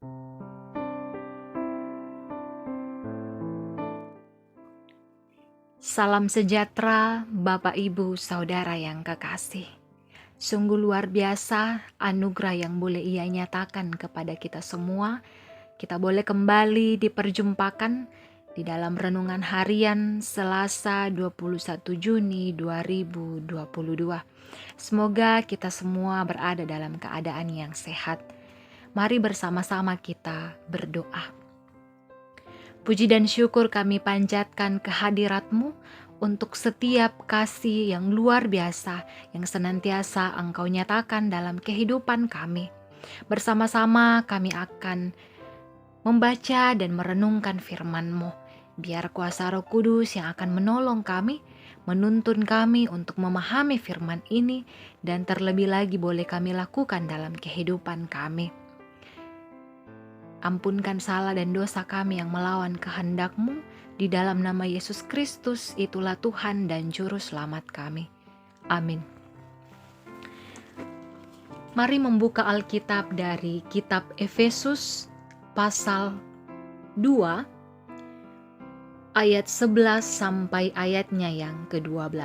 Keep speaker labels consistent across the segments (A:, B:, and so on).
A: Salam sejahtera, Bapak, Ibu, Saudara yang kekasih. Sungguh luar biasa anugerah yang boleh Ia nyatakan kepada kita semua. Kita boleh kembali diperjumpakan di dalam renungan harian Selasa 21 Juni 2022. Semoga kita semua berada dalam keadaan yang sehat. Mari bersama-sama kita berdoa. Puji dan syukur kami panjatkan kehadirat-Mu untuk setiap kasih yang luar biasa yang senantiasa Engkau nyatakan dalam kehidupan kami. Bersama-sama kami akan membaca dan merenungkan firman-Mu. Biar kuasa Roh Kudus yang akan menolong kami, menuntun kami untuk memahami firman ini, dan terlebih lagi boleh kami lakukan dalam kehidupan kami. Ampunkan salah dan dosa kami yang melawan kehendak-Mu. Di dalam nama Yesus Kristus, itulah Tuhan dan Juru Selamat kami. Amin. Mari membuka Alkitab dari kitab Efesus pasal 2 ayat 11 sampai ayatnya yang ke-12.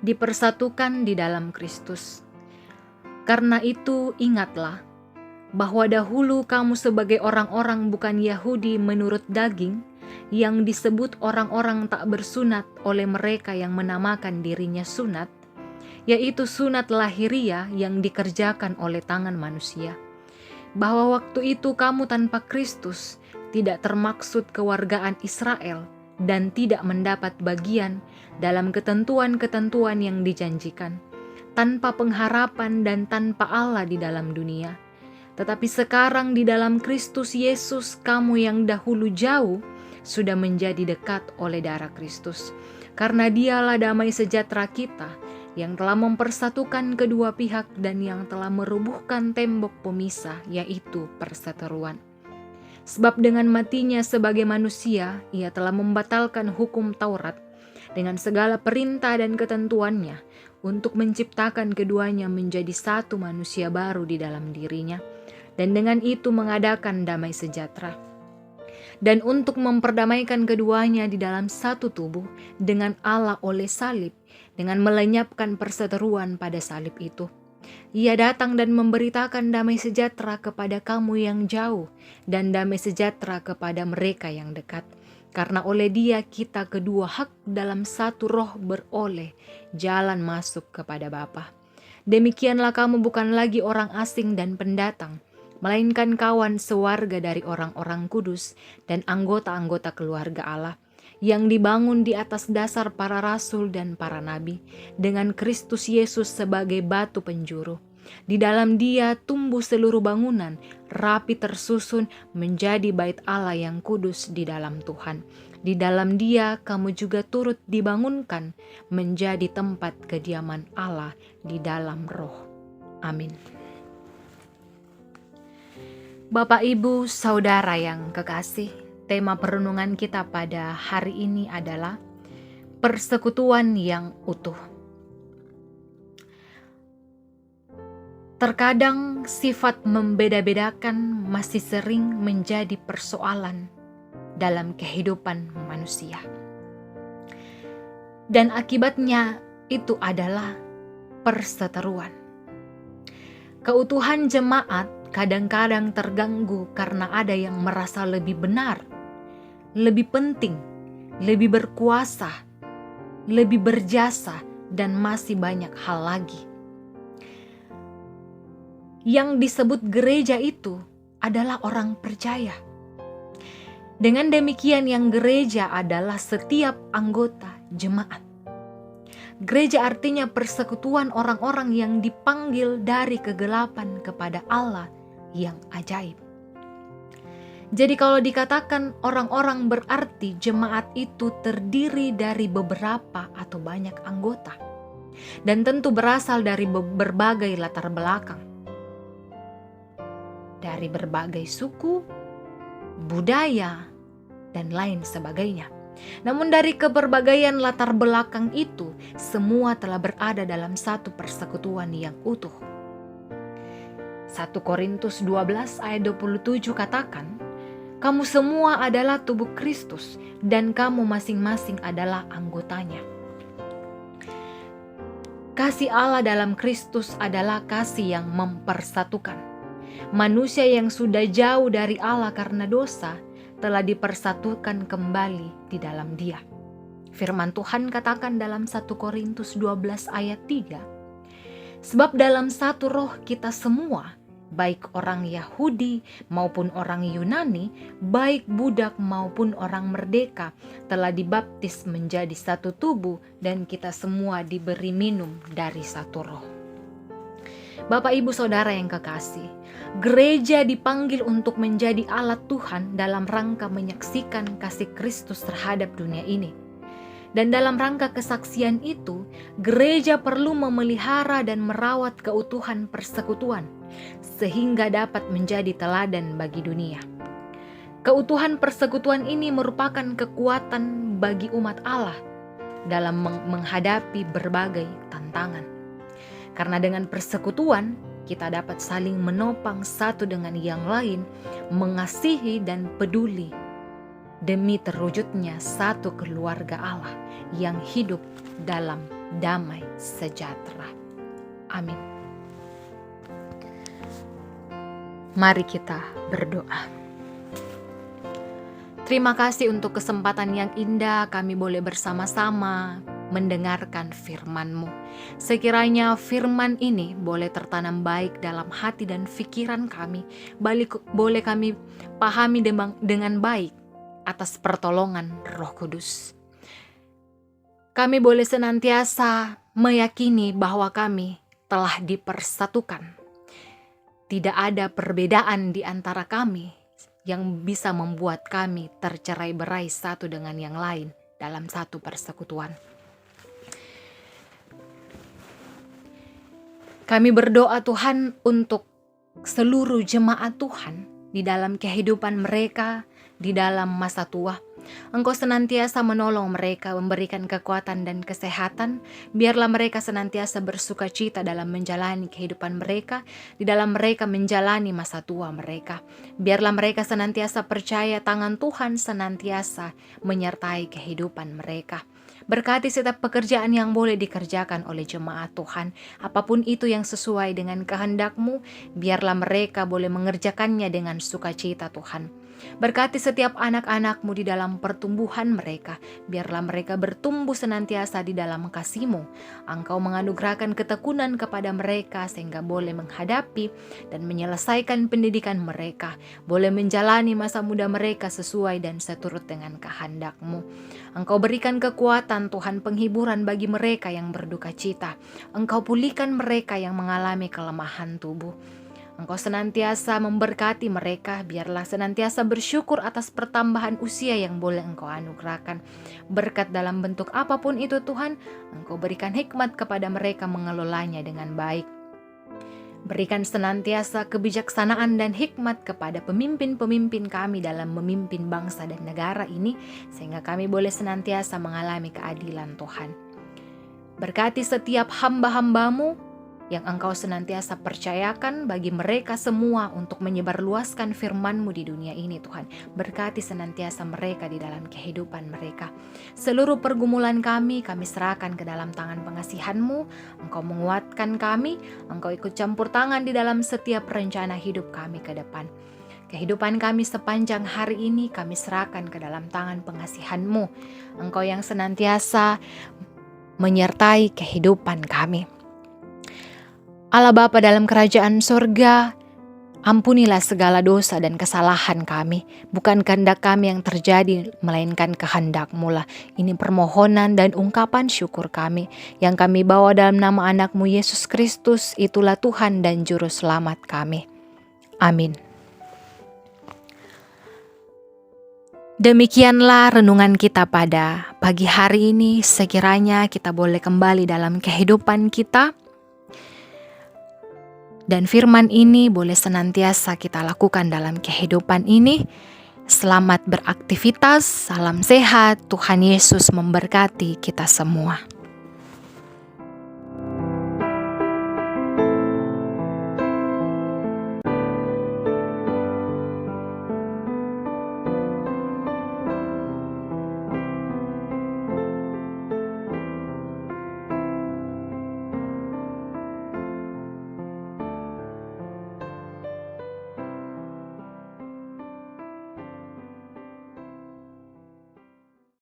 A: Dipersatukan di dalam Kristus. Karena itu ingatlah bahwa dahulu kamu sebagai orang-orang bukan Yahudi menurut daging, yang disebut orang-orang tak bersunat oleh mereka yang menamakan dirinya sunat, yaitu sunat lahiriah yang dikerjakan oleh tangan manusia. Bahwa waktu itu kamu tanpa Kristus, tidak termaksud kewargaan Israel, dan tidak mendapat bagian dalam ketentuan-ketentuan yang dijanjikan, tanpa pengharapan dan tanpa Allah di dalam dunia. Tetapi sekarang di dalam Kristus Yesus, kamu yang dahulu jauh sudah menjadi dekat oleh darah Kristus. Karena Dialah damai sejahtera kita, yang telah mempersatukan kedua pihak dan yang telah merubuhkan tembok pemisah, yaitu perseteruan. Sebab dengan matinya sebagai manusia, Ia telah membatalkan hukum Taurat dengan segala perintah dan ketentuannya, untuk menciptakan keduanya menjadi satu manusia baru di dalam dirinya, dan dengan itu mengadakan damai sejahtera. Dan untuk memperdamaikan keduanya di dalam satu tubuh dengan Allah oleh salib, dengan melenyapkan perseteruan pada salib itu. Ia datang dan memberitakan damai sejahtera kepada kamu yang jauh, dan damai sejahtera kepada mereka yang dekat. Karena oleh Dia kita kedua hak dalam satu roh beroleh jalan masuk kepada Bapa. Demikianlah kamu bukan lagi orang asing dan pendatang, melainkan kawan sewarga dari orang-orang kudus dan anggota-anggota keluarga Allah, yang dibangun di atas dasar para rasul dan para nabi, dengan Kristus Yesus sebagai batu penjuru. Di dalam Dia tumbuh seluruh bangunan, rapi tersusun menjadi bait Allah yang kudus di dalam Tuhan. Di dalam Dia kamu juga turut dibangunkan menjadi tempat kediaman Allah di dalam Roh. Amin. Bapak, Ibu, Saudara yang kekasih, tema perenungan kita pada hari ini adalah persekutuan yang utuh. Terkadang sifat membeda-bedakan masih sering menjadi persoalan dalam kehidupan manusia. Dan akibatnya itu adalah perseteruan. Keutuhan jemaat kadang-kadang terganggu karena ada yang merasa lebih benar, lebih penting, lebih berkuasa, lebih berjasa, dan masih banyak hal lagi. Yang disebut gereja itu adalah orang percaya. Dengan demikian, yang gereja adalah setiap anggota jemaat. Gereja artinya persekutuan orang-orang yang dipanggil dari kegelapan kepada Allah yang ajaib. Jadi kalau dikatakan orang-orang, berarti jemaat itu terdiri dari beberapa atau banyak anggota, dan tentu berasal dari berbagai latar belakang, dari berbagai suku, budaya, dan lain sebagainya. Namun dari keberbagian latar belakang itu, semua telah berada dalam satu persekutuan yang utuh. 1 Korintus 12 ayat 27 katakan, kamu semua adalah tubuh Kristus dan kamu masing-masing adalah anggotanya. Kasih Allah dalam Kristus adalah kasih yang mempersatukan. Manusia yang sudah jauh dari Allah karena dosa telah dipersatukan kembali di dalam Dia. Firman Tuhan katakan dalam 1 Korintus 12 ayat 3, sebab dalam satu roh kita semua, baik orang Yahudi maupun orang Yunani, baik budak maupun orang merdeka, telah dibaptis menjadi satu tubuh dan kita semua diberi minum dari satu roh. Bapak, Ibu, Saudara yang kekasih, gereja dipanggil untuk menjadi alat Tuhan dalam rangka menyaksikan kasih Kristus terhadap dunia ini. Dan dalam rangka kesaksian itu, gereja perlu memelihara dan merawat keutuhan persekutuan, sehingga dapat menjadi teladan bagi dunia. Keutuhan persekutuan ini merupakan kekuatan bagi umat Allah dalam menghadapi berbagai tantangan. Karena dengan persekutuan, kita dapat saling menopang satu dengan yang lain, mengasihi dan peduli demi terwujudnya satu keluarga Allah yang hidup dalam damai sejahtera. Amin. Mari kita berdoa. Terima kasih untuk kesempatan yang indah kami boleh bersama-sama mendengarkan firman-Mu. Sekiranya firman ini boleh tertanam baik dalam hati dan pikiran kami, boleh kami pahami dengan baik atas pertolongan Roh Kudus. Kami boleh senantiasa meyakini bahwa kami telah dipersatukan. Tidak ada perbedaan di antara kami yang bisa membuat kami tercerai-berai satu dengan yang lain dalam satu persekutuan. Kami berdoa Tuhan untuk seluruh jemaat Tuhan di dalam kehidupan mereka, di dalam masa tua. Engkau senantiasa menolong mereka, memberikan kekuatan dan kesehatan. Biarlah mereka senantiasa bersuka cita dalam menjalani kehidupan mereka, di dalam mereka menjalani masa tua mereka. Biarlah mereka senantiasa percaya tangan Tuhan senantiasa menyertai kehidupan mereka. Berkati setiap pekerjaan yang boleh dikerjakan oleh jemaat Tuhan. Apapun itu yang sesuai dengan kehendak-Mu, biarlah mereka boleh mengerjakannya dengan sukacita Tuhan. Berkati setiap anak-anak-Mu di dalam pertumbuhan mereka. Biarlah mereka bertumbuh senantiasa di dalam kasih-Mu. Engkau menganugerahkan ketekunan kepada mereka sehingga boleh menghadapi dan menyelesaikan pendidikan mereka. Boleh menjalani masa muda mereka sesuai dan seturut dengan kehendak-Mu. Engkau berikan kekuatan Tuhan, penghiburan bagi mereka yang berduka cita. Engkau pulihkan mereka yang mengalami kelemahan tubuh. Engkau senantiasa memberkati mereka, biarlah senantiasa bersyukur atas pertambahan usia yang boleh Engkau anugerahkan. Berkat dalam bentuk apapun itu Tuhan, Engkau berikan hikmat kepada mereka mengelolanya dengan baik. Berikan senantiasa kebijaksanaan dan hikmat kepada pemimpin-pemimpin kami dalam memimpin bangsa dan negara ini, sehingga kami boleh senantiasa mengalami keadilan Tuhan. Berkati setiap hamba-hamba-Mu yang Engkau senantiasa percayakan bagi mereka semua untuk menyebarluaskan firman-Mu di dunia ini Tuhan. Berkati senantiasa mereka di dalam kehidupan mereka. Seluruh pergumulan kami serahkan ke dalam tangan pengasihan-Mu. Engkau menguatkan kami, Engkau ikut campur tangan di dalam setiap rencana hidup kami ke depan. Kehidupan kami sepanjang hari ini kami serahkan ke dalam tangan pengasihan-Mu. Engkau yang senantiasa menyertai kehidupan kami. Allah Bapa dalam kerajaan sorga, ampunilah segala dosa dan kesalahan kami. Bukan kehendak kami yang terjadi, melainkan kehendak-Mu lah. Ini permohonan dan ungkapan syukur kami, yang kami bawa dalam nama anak-Mu Yesus Kristus, itulah Tuhan dan Juru Selamat kami. Amin. Demikianlah renungan kita pada pagi hari ini. Sekiranya kita boleh kembali dalam kehidupan kita, dan firman ini boleh senantiasa kita lakukan dalam kehidupan ini. Selamat beraktivitas, salam sehat, Tuhan Yesus memberkati kita semua.